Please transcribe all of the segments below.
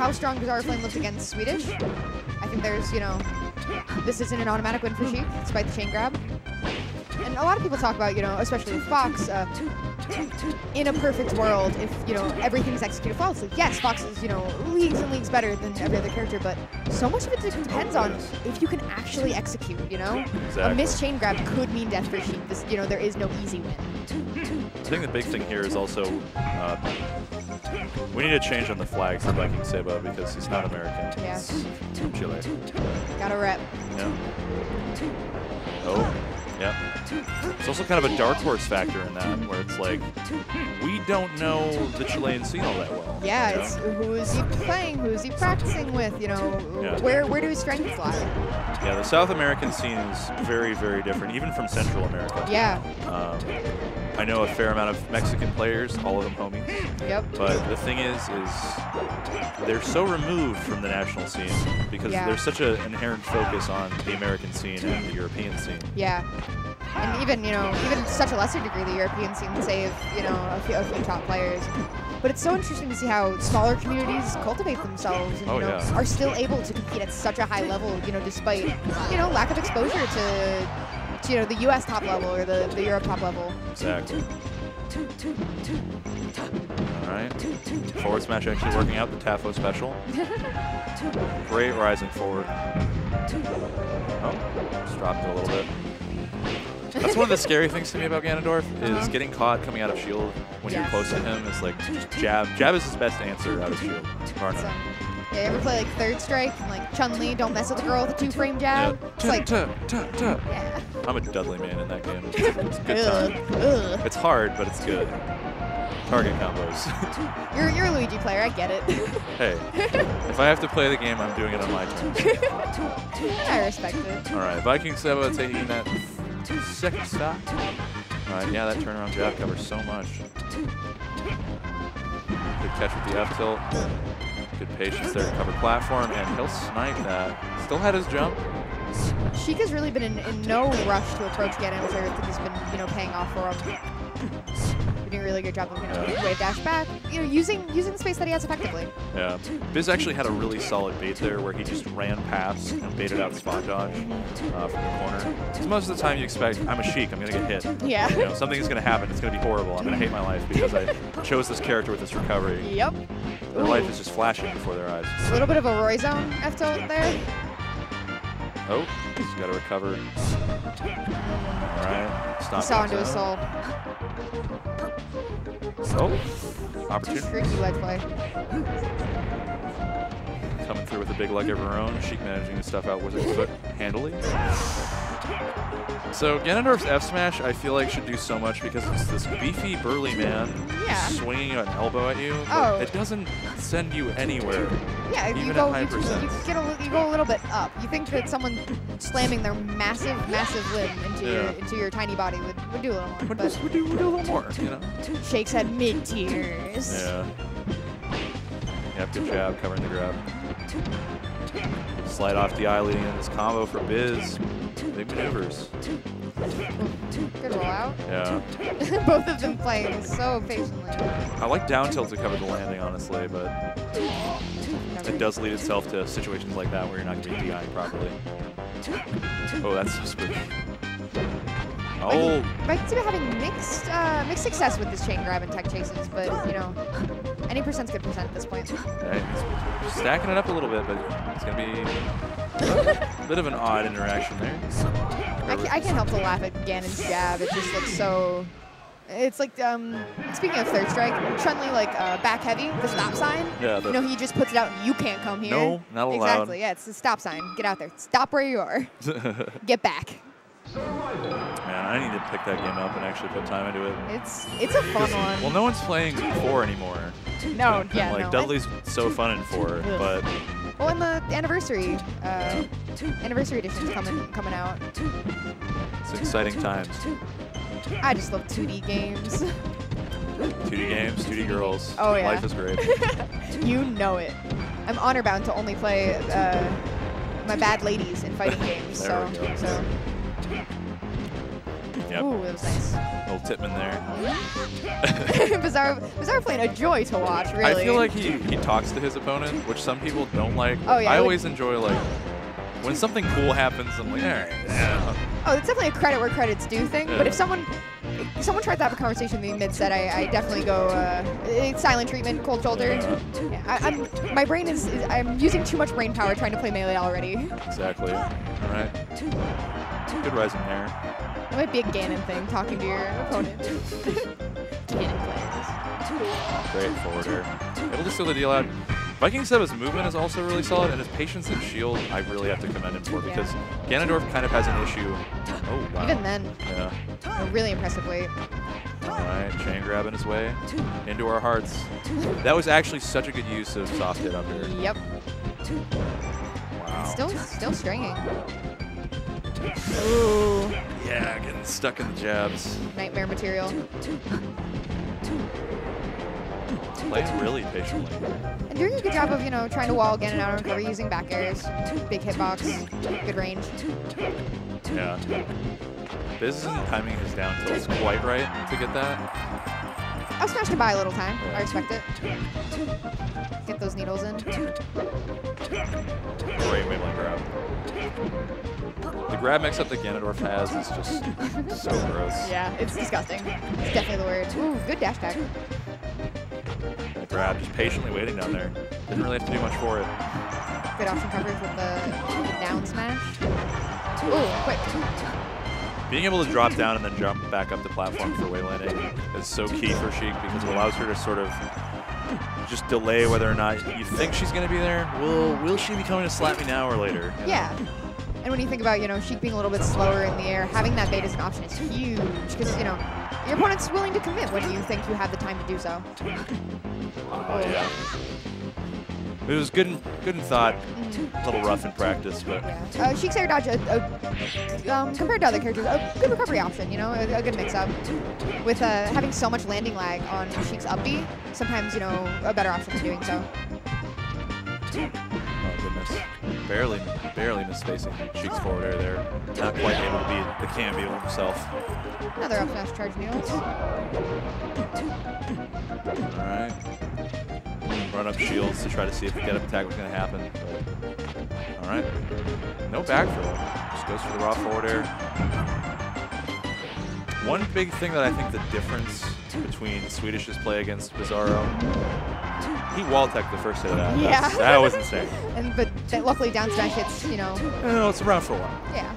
how strong Bizzaro Flame looks against Swedish. I think there's, you know, this isn't an automatic win for Sheik, despite the chain grab. And a lot of people talk about, you know, especially with Fox, in a perfect world, if, you know, everything's executed flawlessly. Yes, Fox is, you know, leagues and leagues better than every other character, but so much of it depends on if you can actually execute, you know? Exactly. A missed chain grab could mean death for Sheik. This, you know, there is no easy win. I think the big thing here is also we need to change on the flags for VikingSeba because he's not American. Yeah. He's from Chile. Got a rep. Yeah. Oh, yeah. It's also kind of a dark horse factor in that, where it's like, we don't know the Chilean scene all that well. Yeah, you know? it's who is he playing, who is he practicing with, you know, where do his strengths lie? Yeah, the South American scene is very, very different, even from Central America. Yeah. I know a fair amount of Mexican players, all of them homies. Yep. But the thing is they're so removed from the national scene because there's such an inherent focus on the American scene and the European scene. Yeah. And even, you know, even to such a lesser degree, the European scene, save, you know, a few top players. But it's so interesting to see how smaller communities cultivate themselves and, you know, are still able to compete at such a high level, you know, despite, you know, lack of exposure to you know, the U.S. top level or the Europe top level. Exactly. All right. Forward smash actually working out the Tafo special. Great rising forward. Oh, just dropped it a little bit. That's one of the scary things to me about Ganondorf is getting caught coming out of shield when you're close to him. It's like just jab. Jab is his best answer out of shield. Yeah, you ever play like Third Strike and like Chun-Li, don't mess with the girl with the 2-frame jab? Yeah. It's like, yeah. I'm a Dudley man in that game. It's a good time. It's hard, but it's good. Target combos. You're a Luigi player, I get it. Hey, if I have to play the game, I'm doing it on my terms. I respect it. All right, VikingSeba taking that second stock. All right, yeah, that turnaround jab covers so much. Good catch with the F tilt. Good patience there to cover platform, and he'll snipe that. Still had his jump. Sheik has really been in no rush to approach Ganon, which I think has been, you know, paying off for him. Doing a really good job of, you know, wave dash back, you know, using the space that he has effectively. Yeah, Biz actually had a really solid bait there where he just ran past and baited out spot dodge from the corner. So most of the time you expect, I'm a Sheik, I'm gonna get hit. Yeah. You know, something is gonna happen, it's gonna be horrible, I'm gonna hate my life because I chose this character with this recovery. Yep. Their life is just flashing before their eyes. A little bit of a Roy zone F tilt there. Oh, he's got to recover. All right, stop. Saw into his soul. Oh, opportunity. Tricky ledge play. Coming through with a big leg of her own. Sheik managing to stuff out with her foot handily. So Ganondorf's F smash, I feel like, should do so much because it's this beefy, burly man swinging an elbow at you. But it doesn't send you anywhere. Yeah, if even you go, at high percent. you go a little bit up. You think that someone slamming their massive limb into your tiny body would do a little more. Would do a little more, you know. Sheik's had mid tiers. Yeah. Yep, good jab covering the grab. Slide off the eye leading in this combo for Biz. Big maneuvers. Good rollout. Yeah. Both of them playing so patiently. I like down tilt to cover the landing, honestly, but it does lead itself to situations like that where you're not going to be DIing properly. Oh, that's so spooky. Oh. VikingSeba having mixed success with this chain grab and tech chases, but, you know, any percent's good percent at this point. Okay, he's stacking it up a little bit, but it's going to be a bit of an odd interaction there. I can't help to laugh at Ganon's jab. It just looks so... It's like, speaking of Third Strike, Chun-Li, like, back heavy, the stop sign. Yeah. You know, he just puts it out and you can't come here. No, not allowed. Exactly, yeah, it's the stop sign. Get out there. Stop where you are. Get back. Man, I need to pick that game up and actually put time into it. It's a fun one. Well, no one's playing 4 anymore. No, yeah, like, no. Dudley's so fun in 4, but... Well, and the anniversary edition's coming out. It's exciting times. I just love 2D games. 2D games, 2D girls. Oh, yeah. Life is great. You know it. I'm honor bound to only play my bad ladies in fighting games. There we go. Yep. Ooh, that was nice. Little Tipman there. Bizzaro playing a joy to watch, really. I feel like he talks to his opponent, which some people don't like. Oh, yeah, I always enjoy, like, when something cool happens, I'm like, all right. Yeah. Oh, it's definitely a credit where credit's due thing. Yeah. But if someone tried to have a conversation with me mid-set, I definitely go silent treatment, cold shoulder. Yeah, my brain I'm using too much brain power trying to play melee already. Exactly. All right. Good rising there. It might be a Ganon thing, talking to your opponent. Ganon players. Great forwarder. Able to seal the deal out. VikingSeba's movement is also really solid, and his patience and shield I really have to commend him for, because Ganondorf kind of has an issue. Oh, wow. Even then. Yeah. Really impressive weight. All right, chain grab in his way. Into our hearts. That was actually such a good use of soft hit up here. Yep. Wow. Still stringing. Ooh. Yeah, getting stuck in the jabs. Nightmare material. Playing really patiently. And doing a good job of, trying to wall Ganon out on cover using back airs. Big hitbox, good range. Yeah. Biz isn't timing his down tilts quite right to get that. I was smashed to buy a little time. I respect it. Get those needles in. Great melee grab. The grab mix-up that Ganondorf has is just so gross. Yeah, it's disgusting. It's definitely the word. Ooh, good dash tag. That grab, just patiently waiting down there. Didn't really have to do much for it. Good option coverage with the down smash. Ooh, quick. Being able to drop down and then jump back up the platform for way landing is so key for Sheik, because it allows her to sort of just delay whether or not you think she's going to be there. Will she be coming to slap me now or later? Yeah. And when you think about, Sheik being a little bit slower in the air, having that bait as an option is huge, because, your opponent's willing to commit when you think you have the time to do so. Oh, yeah. It was good in thought, a little rough in practice, but... Yeah. Sheik's air dodge, compared to other characters, a good recovery option, a good mix-up. With having so much landing lag on Sheik's up B, sometimes, a better option for doing so. Oh, goodness. Barely misspacing Sheik's forward air there. Not quite able to beat the cameo himself. Another up smash charge needles. All right. Run up shields to try to see if the get-up attack was going to happen. But, all right. No back throw. Just goes for the raw forward air. One big thing that I think the difference between Swedish's play against Bizzaro, he wall-teched the first hit of that. Yeah. That was insane. But luckily down smash hits, No, it's around for a while. Yeah.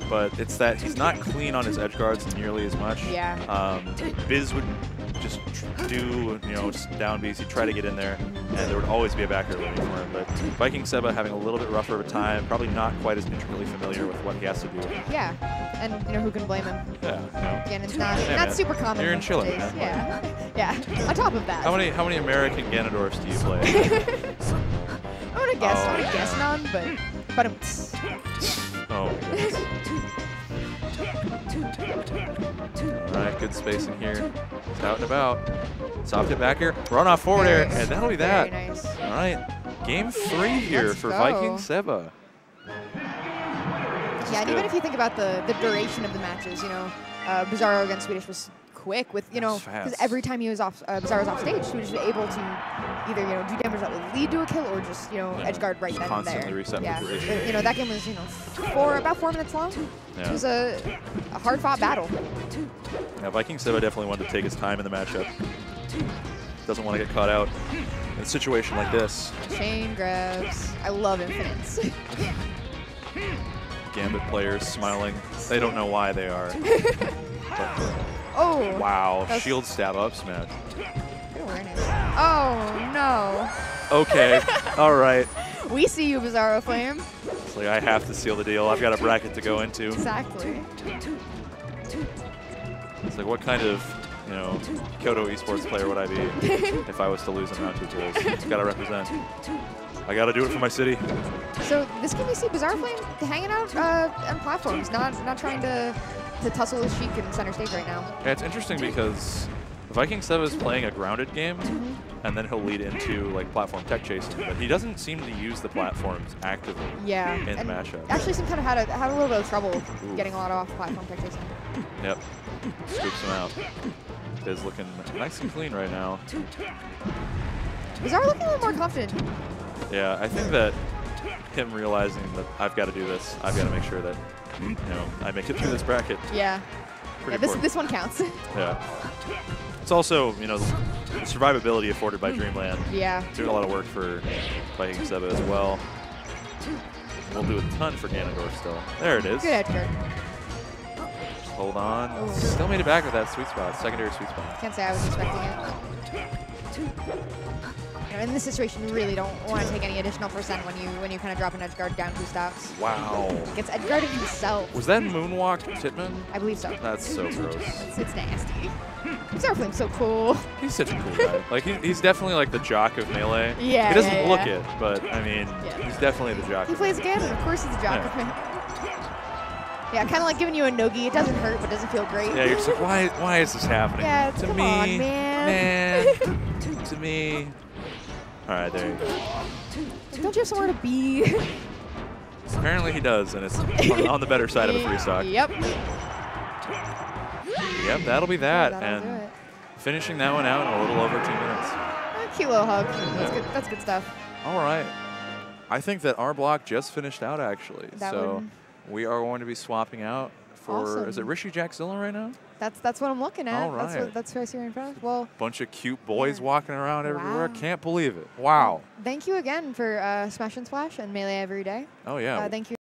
But it's that he's not clean on his edge guards nearly as much. Yeah. Biz would just do, just down B's. He'd try to get in there, and there would always be a back air waiting for him. But VikingSeba having a little bit rougher of a time, probably not quite as intricately familiar with what he has to do. Yeah. And, who can blame him? Yeah. Ganon's not super common. You're in Chile, man. Yeah. Yeah. On top of that. How many American Ganondorfs do you play? I would have guessed none, but Oh, goodness. All right, good spacing here. It's out and about. Soft hit back here. Run off forward air, and that'll be that. Very nice. All right, game 3 here for VikingSeba. Yeah, and even if you think about the duration of the matches, Bizzaro against Swedish was quick with, because every time he was off, Bizzaro was off stage, Swedish was able to either, do damage that would lead to a kill or just, edge guard right then and there. Constantly reset yeah. the duration. That game was, about 4 minutes long. Yeah. It was a hard-fought battle. Yeah, VikingSeba definitely wanted to take his time in the matchup. Doesn't want to get caught out in a situation like this. Chain grabs. I love infinites. Gambit players smiling. They don't know why they are. Oh! Wow, shield stab up smash. Good awareness. Oh, no. Okay, all right. We see you, Bizzaro Flame. It's like, I have to seal the deal. I've got a bracket to go into. Exactly. It's like, what kind of, KYOTO esports player would I be if I was to lose in round 2 tools? Gotta represent. I gotta do it for my city. So this game we see Bizzaro Flame hanging out on platforms, not trying to tussle with Sheik in center stage right now. Yeah, it's interesting because VikingSeba is playing a grounded game, and then he'll lead into platform tech chasing, but he doesn't seem to use the platforms actively in the matchup. Actually, some kind of had a little bit of trouble getting a lot off platform tech chasing. Yep. Scoops him out. Is looking nice and clean right now. Bizzaro looking a little more confident. Yeah, I think that him realizing that I've got to do this, I've got to make sure that I make it through this bracket. Yeah. Pretty Yeah, this one counts. Yeah. It's also, the survivability afforded by Dreamland. Yeah. Doing a lot of work for VikingSeba as well. We'll do a ton for Ganondorf still. There it is. Good edge guard. Hold on. Ooh. Still made it back with that sweet spot, secondary sweet spot. Can't say I was expecting it. In this situation, you really don't want to take any additional percent when you kind of drop an edge guard down 2 stocks. Wow. Gets edge guarded himself. Was that moonwalk Titman? I believe so. That's so gross. It's nasty. Bizzaro Flame's so cool. He's such a cool guy. Like he's definitely like the jock of Melee. Yeah. He doesn't look it, but I mean, he's definitely the jock. He plays Ganon, of course he's the jock of Melee. Yeah, kind of like giving you a nogi. It doesn't hurt, but doesn't feel great. Yeah, you're just like, why is this happening? Yeah, to come me, on, man. to me. All right, there you go. Don't you have somewhere to be? Apparently he does, and it's on the better side of the free stock. Yep. Yep, that'll be that. That'll do and it. finishing that one out in a little over 2 minutes. Cute little hug. That's good. That's good stuff. All right. I think that our block just finished out, actually. So we are going to be swapping out for, is it Rishi Jackzilla right now? That's what I'm looking at. All right. That's what I see right in front of us. Well, bunch of cute boys walking around everywhere. Wow. Can't believe it. Wow. Thank you again for Smash and Splash and Melee every day. Oh, yeah. Thank you.